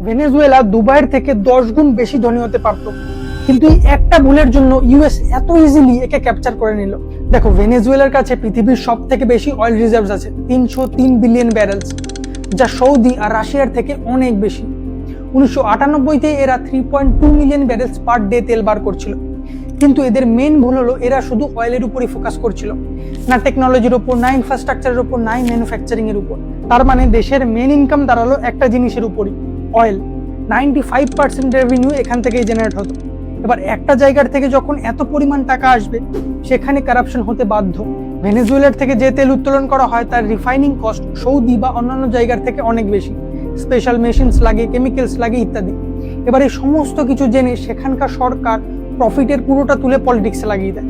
Venezuela দুবাইয়ের থেকে 10 গুণ বেশি ধনী হতে পারত, কিন্তু এই একটা ভুলের জন্য ইউএস এত ইজিলি একে ক্যাপচার করে নিল। দেখো, ভেনেজুয়েলার কাছে পৃথিবীর সব থেকে বেশি অয়েল রিজার্ভস আছে, 303 বিলিয়ন ব্যারেলস, যা সৌদি আর রাশিয়ার থেকে অনেক বেশি। 1998-তে এরা 3.2 মিলিয়ন ব্যারেলস পার ডে তেল বার করছিল। কিন্তু এদের মেন ভুল হলো এরা শুধু অয়েলের উপরই ফোকাস করছিল, না টেকনোলজির উপর, না ইনফ্রাস্ট্রাকচারের উপর, না ম্যানুফ্যাকচারিং এর উপর। তার মানে দেশের মেন ইনকাম দাঁড়ালো একটা জিনিসের উপরই, অয়েল। 95% রেভিনিউ এখান থেকেই জেনারেট হতো। এবার একটা জায়গার থেকে যখন এত পরিমাণ টাকা আসবে, সেখানে কারাপশন হতে বাধ্য। ভেনেজুয়েলার থেকে যে তেল উত্তোলন করা হয় তার রিফাইনিং কস্ট সৌদি বা অন্যান্য জায়গার থেকে অনেক বেশি। স্পেশাল মেশিনস লাগে, কেমিক্যালস লাগে ইত্যাদি। এবার এই সমস্ত কিছু জেনে সেখানকার সরকার প্রফিটের পুরোটা তুলে পলিটিক্সে লাগিয়ে দেয়।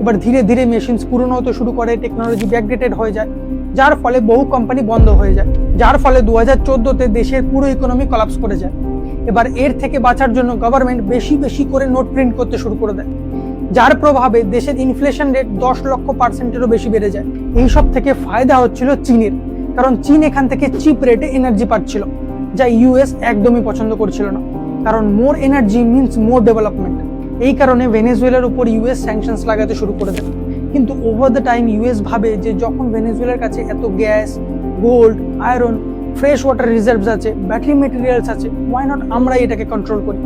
এবার ধীরে ধীরে মেশিনস পুরনো হতে শুরু করে, টেকনোলজি ব্যাকডেটেড হয়ে যায়, যার ফলে বহু কোম্পানি বন্ধ হয়ে যায়, যার ফলে 2014-তে দেশের পুরো ইকোনমি কলাপস করে যায়। এবার এর থেকে বাঁচার জন্য গভর্নমেন্ট বেশি বেশি করে নোট প্রিন্ট করতে শুরু করে দেয়, যার প্রভাবে দেশের ইনফ্লেশন রেট 10 লক্ষ% বেশি বেড়ে যায়। এই সব থেকে ফায়দা হচ্ছিল চীনের, কারণ চীন এখান থেকে চিপ রেটে এনার্জি পাচ্ছিল, যা ইউএস একদমই পছন্দ করছিল না, কারণ মোর এনার্জি মিনস মোর ডেভেলপমেন্ট। এই কারণে ভেনেজুয়েলার উপর ইউএস স্যাংশনস লাগাতে শুরু করে দেয়। কিন্তু ওভার দ্য টাইম ইউএস ভাবে যে যখন ভেনেজুয়েলার কাছে এত gas, gold, iron, fresh water reserves আছে, ব্যাটারি মেটেরিয়ালস আছে, ওয়াই নট আমরাই এটাকে কন্ট্রোল করি।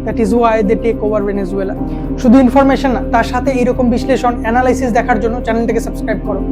That is why they take over Venezuela. শুধু ইনফরমেশন না, তার সাথে এরকম বিশ্লেষণ, অ্যানালাইসিস দেখার জন্য চ্যানেলটাকে সাবস্ক্রাইব করো।